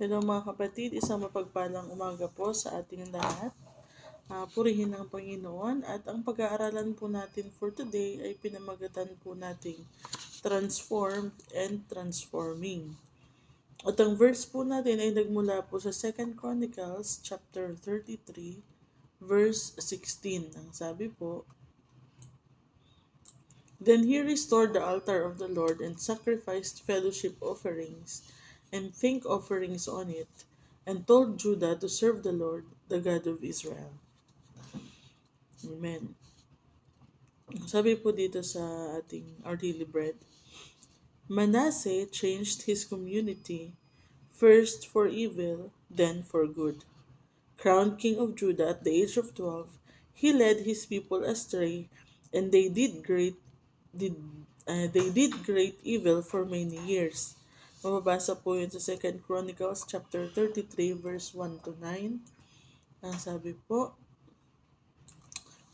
Hello mga kapatid, isang mapagpalang umaga po sa ating lahat. Purihin ang Panginoon at ang pag-aaralan po natin for today ay pinamagatan po nating transformed and transforming. At ang verse po natin ay nagmula po sa 2 Chronicles chapter 33 verse 16. Ang sabi po, "Then he restored the altar of the Lord and sacrificed fellowship offerings and thank offerings on it, and told Judah to serve the Lord, the God of Israel." Amen. Sabi po dito sa ating Our Daily Bread, Manasseh changed his community, first for evil, then for good. Crowned king of Judah at the age of 12, he led his people astray, and did they did great evil for many years. Mababasa po yun sa 2 Chronicles chapter 33 verse 1 to 9. Ang sabi po,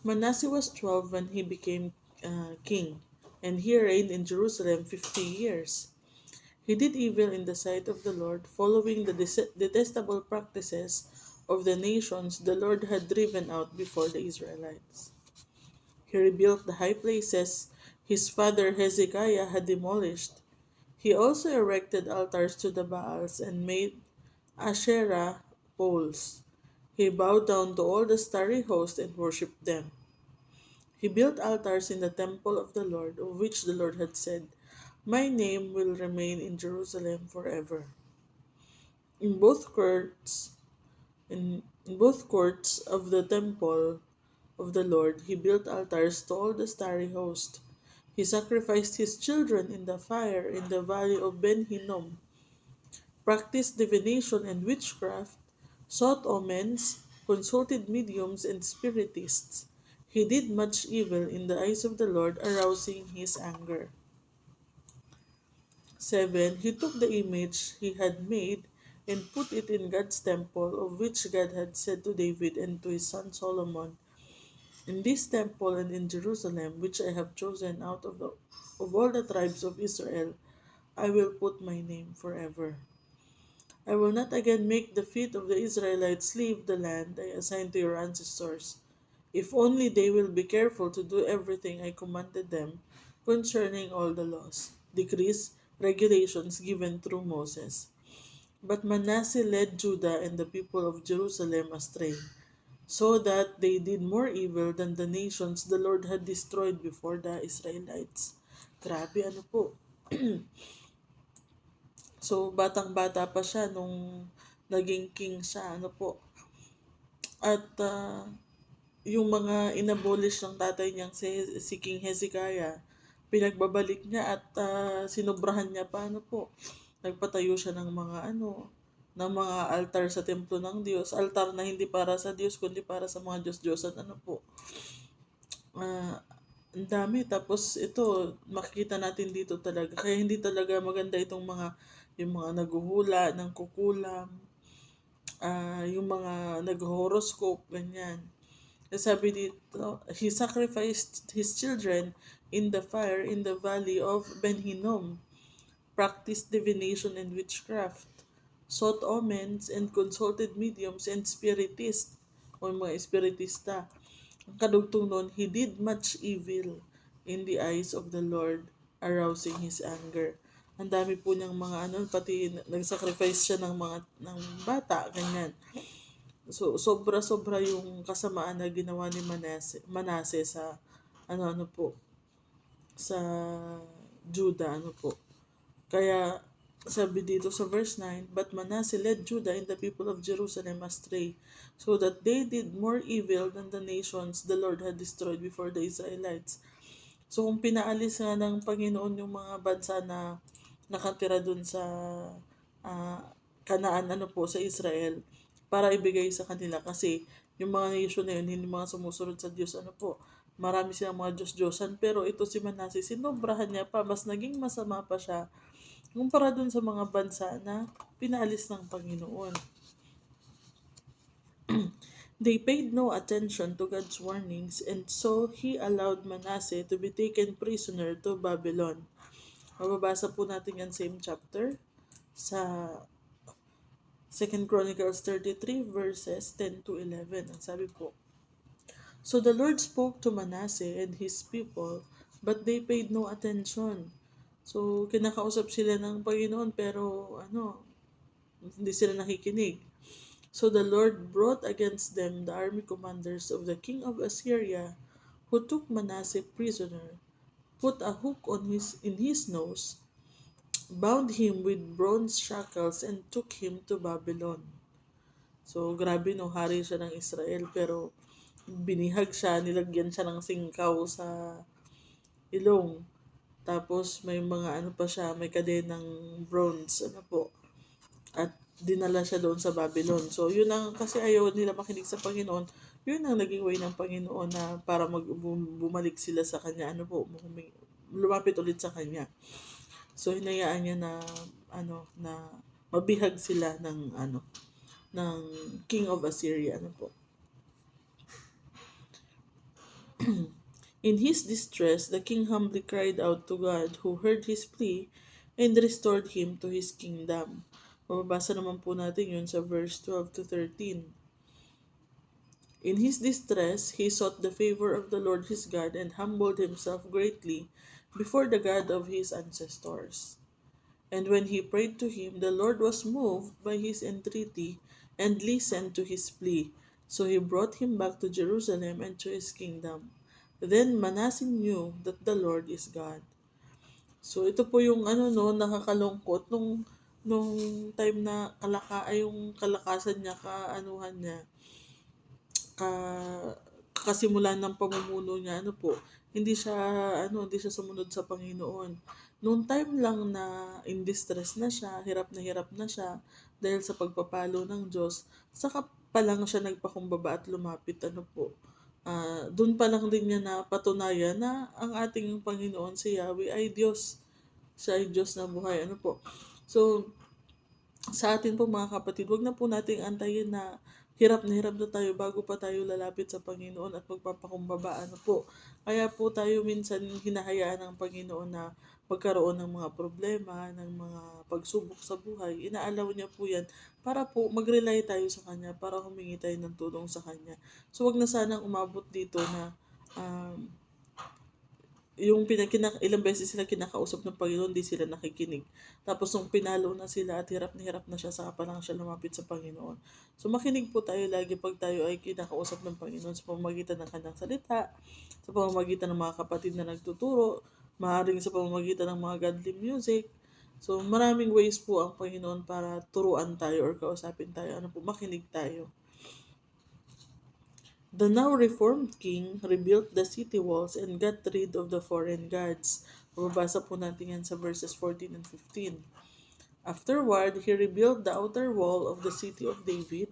Manasseh was 12 when he became king, and he reigned in Jerusalem 50 years. He did evil in the sight of the Lord, following the detestable practices of the nations the Lord had driven out before the Israelites. He rebuilt the high places his father Hezekiah had demolished. He also erected altars to the Baals and made Asherah poles. He bowed down to all the starry host and worshipped them. He built altars in the temple of the Lord, of which the Lord had said, "My name will remain in Jerusalem forever." In both courts, in both courts of the temple of the Lord, he built altars to all the starry host. He sacrificed his children in the fire in the valley of Ben Hinnom, practiced divination and witchcraft, sought omens, consulted mediums and spiritists. He did much evil in the eyes of the Lord, arousing his anger. 7. He took the image he had made and put it in God's temple, of which God had said to David and to his son Solomon, "In this temple and in Jerusalem, which I have chosen out of all the tribes of Israel, I will put my name forever. I will not again make the feet of the Israelites leave the land I assigned to your ancestors, if only they will be careful to do everything I commanded them concerning all the laws, decrees, regulations given through Moses." But Manasseh led Judah and the people of Jerusalem astray, so that they did more evil than the nations the Lord had destroyed before the Israelites. Grabe, ano po. So, batang-bata pa siya nung naging king siya, ano po. At yung mga inabolish ng tatay niyang si King Hezekiah, pinagbabalik niya at sinobrahan niya pa, ano po. Nagpatayo siya ng mga ng mga altar sa templo ng Diyos. Altar na hindi para sa Diyos, kundi para sa mga Diyos-Diyosan, ano po. Ang dami. Tapos ito, makikita natin dito talaga. Kaya hindi talaga maganda itong yung mga naghuhula ng kukulam, yung mga nag-horoscope, ganyan. Sabi dito, he sacrificed his children in the fire in the valley of Ben Hinnom, practiced divination and witchcraft, sought omens, and consulted mediums and spiritists, o mga espiritista. Ang kadugtong noon, he did much evil in the eyes of the Lord, arousing his anger. Ang dami po niyang mga pati nag-sacrifice siya ng bata, ganyan. So, sobra-sobra yung kasamaan na ginawa ni Manase sa, po, sa Judah, po. Kaya, sabi dito sa verse 9, "But Manasseh led Judah and the people of Jerusalem astray, so that they did more evil than the nations the Lord had destroyed before the Israelites." So, kung pinaalis nga ng Panginoon yung mga bansa na nakatira dun sa Kanaan, po, sa Israel, para ibigay sa kanila kasi yung mga nation na yun, hindi mga sumusunod sa Diyos, po, marami silang mga Diyos-Diyosan, pero ito si Manasseh, sinobrahan niya pa, mas naging masama pa siya kumpara dun sa mga bansa na pinaalis ng Panginoon. They paid no attention to God's warnings, and so he allowed Manasseh to be taken prisoner to Babylon. Mababasa po natin yan same chapter sa 2 Chronicles 33 verses 10 to 11. Ang sabi po, "So the Lord spoke to Manasseh and his people, but they paid no attention." So kinakausap sila ng Panginoon pero hindi sila nakikinig. So the Lord brought against them the army commanders of the king of Assyria, who took Manasseh prisoner, put a hook in his nose, bound him with bronze shackles, and took him to Babylon. So grabe no, hari siya ng Israel pero binihag siya, nilagyan siya ng singkaw sa ilong. Tapos may mga pa siya, may kadenang bronze, at dinala siya doon sa Babylon. So, yun ang, kasi ayaw nila makinig sa Panginoon, yun ang naging way ng Panginoon na para bumalik sila sa Kanya, lumapit ulit sa Kanya. So, hinayaan niya na, na mabihag sila ng King of Assyria, In his distress, the king humbly cried out to God, who heard his plea and restored him to his kingdom. Mababasa naman po natin yun sa verse 12 to 13. In his distress, he sought the favor of the Lord his God and humbled himself greatly before the God of his ancestors. And when he prayed to him, the Lord was moved by his entreaty and listened to his plea. So he brought him back to Jerusalem and to his kingdom. Then Manasseh knew that the Lord is God. So ito po yung nakakalungkot nung time na yung kalakasan niya, ka kasimulan ng pamumuno niya, hindi siya sumunod sa Panginoon. Noong time lang na in distress na siya, hirap na siya dahil sa pagpapalo ng Diyos, saka pa lang siya nagpakumbaba at lumapit, doon pa lang din niya na patunayan na ang ating Panginoon si Yahweh ay Diyos. Siya ay Diyos na buhay, So, sa atin po mga kapatid, wag na po nating antayin na hirap na tayo bago pa tayo lalapit sa Panginoon at magpapakumbaba. Kaya po tayo minsan hinahayaan ng Panginoon na magkaroon ng mga problema, ng mga pagsubok sa buhay. Inaalaw niya po yan para po mag-rely tayo sa Kanya, para humingi tayo ng tulong sa Kanya. So wag na sanang umabot dito na yung ilang beses sila kinakausap ng Panginoon, di sila nakikinig. Tapos nung pinalo na sila at hirap na siya, saka pa lang siya lumapit sa Panginoon. So makinig po tayo lagi pag tayo ay kinakausap ng Panginoon sa pamamagitan ng kanyang salita, sa pamamagitan ng mga kapatid na nagtuturo, maaaring sa pamamagitan ng mga godly music. So maraming ways po ang Panginoon para turuan tayo or kausapin tayo. Makinig tayo. The now reformed king rebuilt the city walls and got rid of the foreign gods. Mababasa po natin yan sa verses 14 and 15. Afterward, he rebuilt the outer wall of the city of David,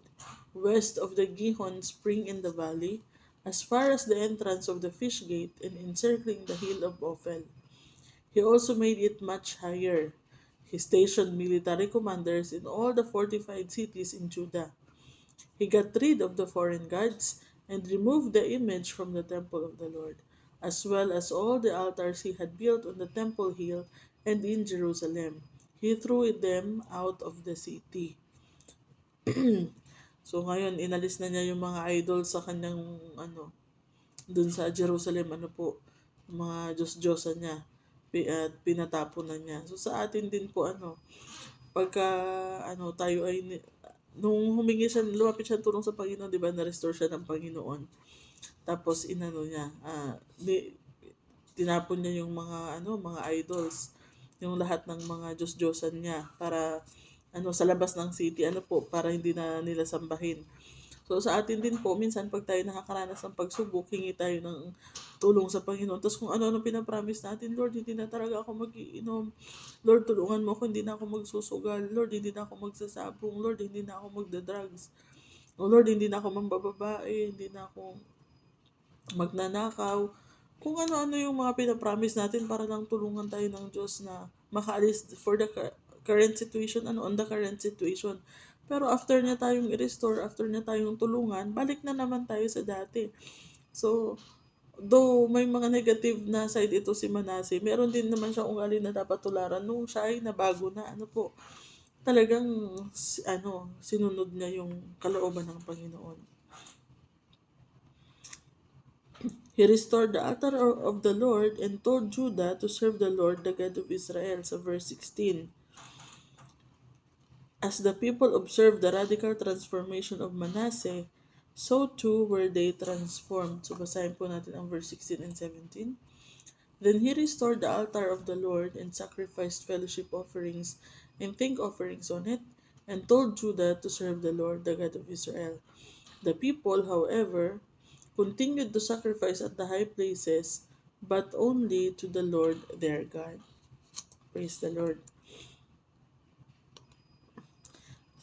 west of the Gihon spring in the valley, as far as the entrance of the fish gate and encircling the hill of Ophel. He also made it much higher. He stationed military commanders in all the fortified cities in Judah. He got rid of the foreign gods and removed the image from the temple of the Lord, as well as all the altars he had built on the temple hill and in Jerusalem. He threw them out of the city. So ngayon, inalis na niya yung mga idol sa kanyang, dun sa Jerusalem, mga Diyos-Diyosan niya, at pinatapon na niya. So sa atin din po, pagka, tayo ay, nung lumapit siya tulong sa Panginoon, di ba, na-restore siya ng Panginoon. Tapos, tinapon niya yung mga idols, yung lahat ng mga Diyos-Diyosan niya, para, sa labas ng city, para hindi na nila sambahin. So, sa atin din po, minsan pag tayo nakakaranas ng pagsubok, hingi tayo ng tulong sa Panginoon. Tapos kung ano-ano pinapromise natin, Lord, hindi na talaga ako mag-iinom. Lord, tulungan mo ako, hindi na ako magsusugal. Lord, hindi na ako magsasabong. Lord, hindi na ako magda-drugs. O Lord, hindi na ako mambababae. Hindi na ako magnanakaw. Kung ano-ano yung mga pinapromise natin para lang tulungan tayo ng Diyos na makaalis for the current situation, on the current situation. Pero after niya tayong i-restore, after niya tayong tulungan, balik na naman tayo sa dati. So, though may mga negative na side ito si Manasseh, meron din naman siya ugali na dapat tularan nung siya ay nabago na, talagang sinunod niya yung kalooban ng Panginoon. He restored the altar of the Lord and told Judah to serve the Lord, the God of Israel, sa verse 16. As the people observed the radical transformation of Manasseh, so too were they transformed. So basahin po natin ang verse 16 and 17. Then he restored the altar of the Lord and sacrificed fellowship offerings and thank offerings on it, and told Judah to serve the Lord, the God of Israel. The people, however, continued to sacrifice at the high places, but only to the Lord their God. Praise the Lord.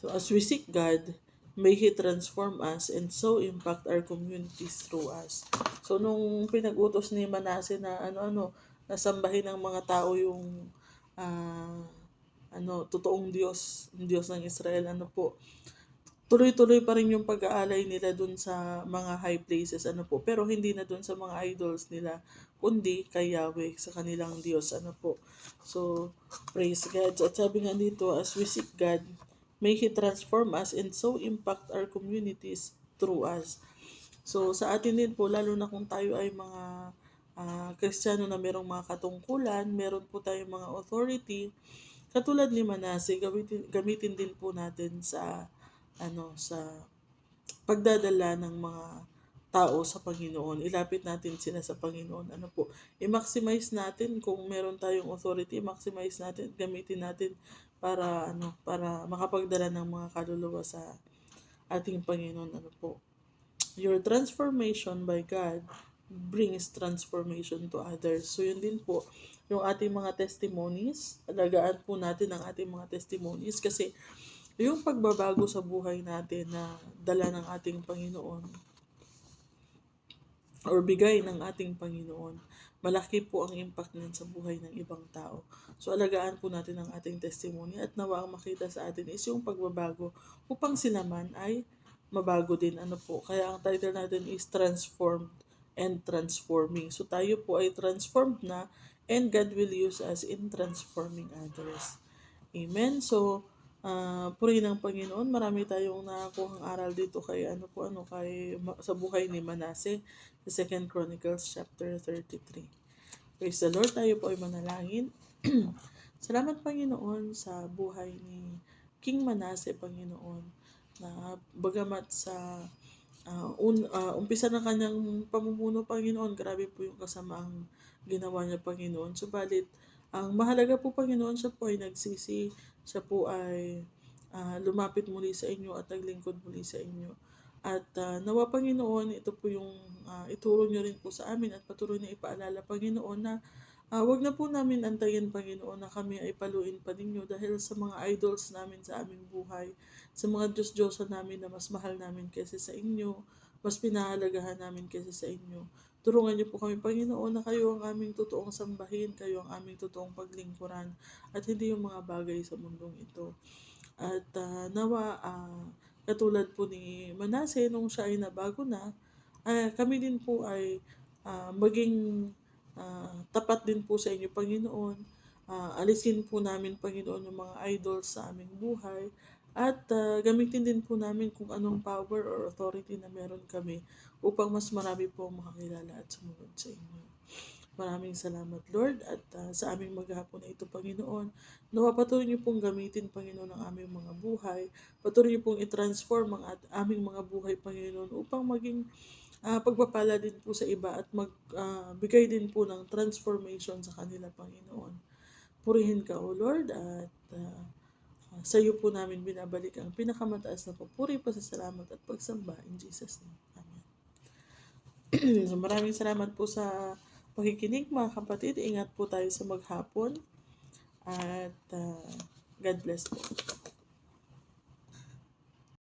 So as we seek God, may He transform us and so impact our communities through us. So nung pinag-utos ni Manasseh na nasambahin ng mga tao yung ah, totoong Diyos, yung Diyos ng Israel, tuloy-tuloy pa rin yung pag-aalay nila dun sa mga high places, pero hindi na dun sa mga idols nila, kundi kay Yahweh, sa kanilang Diyos, So, praise God. So, at sabi nga dito, as we seek God, may He transform us and so impact our communities through us. So, sa atin din po, lalo na kung tayo ay mga Kristiyano na merong mga katungkulan, meron po tayong mga authority, katulad ni Manasseh, gamitin din po natin sa pagdadala ng mga tao sa Panginoon. Ilapit natin sila sa Panginoon. I-maximize natin kung meron tayong authority, maximize natin, gamitin natin para makapagdala ng mga kaluluwa sa ating Panginoon. Your transformation by God brings transformation to others. So yun din po, yung ating mga testimonies, alagaan po natin ang ating mga testimonies kasi yung pagbabago sa buhay natin na dala ng ating Panginoon or bigay ng ating Panginoon, malaki po ang impact niyan sa buhay ng ibang tao. So alagaan po natin ang ating testimony at nawa ang makita sa atin is yung pagbabago upang sila man ay mabago din. Kaya ang title natin is Transformed and Transforming. So tayo po ay transformed na and God will use us in transforming others. Amen. So, purihin ng Panginoon. Marami tayong nakakuhang aral dito sa buhay ni Manasseh sa 2 Chronicles chapter 33. Praise the Lord. Tayo po ay manalangin. Salamat, Panginoon, sa buhay ni King Manasseh, Panginoon, na bagamat sa umpisa ng kanyang pamumuno, Panginoon, grabe po yung kasamaang ginawa niya, Panginoon. Subalit, ang mahalaga po, Panginoon, siya po ay nagsisi, siya po ay lumapit muli sa inyo at naglingkod muli sa inyo. At nawa, Panginoon, ito po yung ituro niyo rin po sa amin at patuloy na ipaalala, Panginoon, na wag na po namin antayin, Panginoon, na kami ay paluin pa ninyo dahil sa mga idols namin sa aming buhay, sa mga Diyos-Diyosa namin na mas mahal namin kaysa sa inyo, mas pinahalagahan namin kaysa sa inyo. Tulungan niyo po kami, Panginoon, na kayo ang aming totoong sambahin, kayo ang aming totoong paglingkuran, at hindi yung mga bagay sa mundong ito. At katulad po ni Manasseh, nung siya ay nabago na, kami din po ay maging tapat din po sa inyo, Panginoon. Alisin po namin, Panginoon, yung mga idols sa aming buhay. At gamitin din po namin kung anong power or authority na meron kami upang mas marami po makakilala at sumunod sa inyo. Maraming salamat, Lord, at sa aming maghapon na ito, Panginoon. Nawa patuloy niyo pong gamitin, Panginoon, ang aming mga buhay. Patuloy niyo pong i-transform ang aming mga buhay, Panginoon, upang maging pagpapala din po sa iba at magbigay din po ng transformation sa kanila, Panginoon. Purihin ka, O Lord, at sa iyo po namin binabalik ang pinakamataas na papuri, pasasalamat at pagsamba in Jesus' name. Amen. So maraming salamat po sa pakikinig, mga kapatid. Ingat po tayo sa maghapon at God bless po.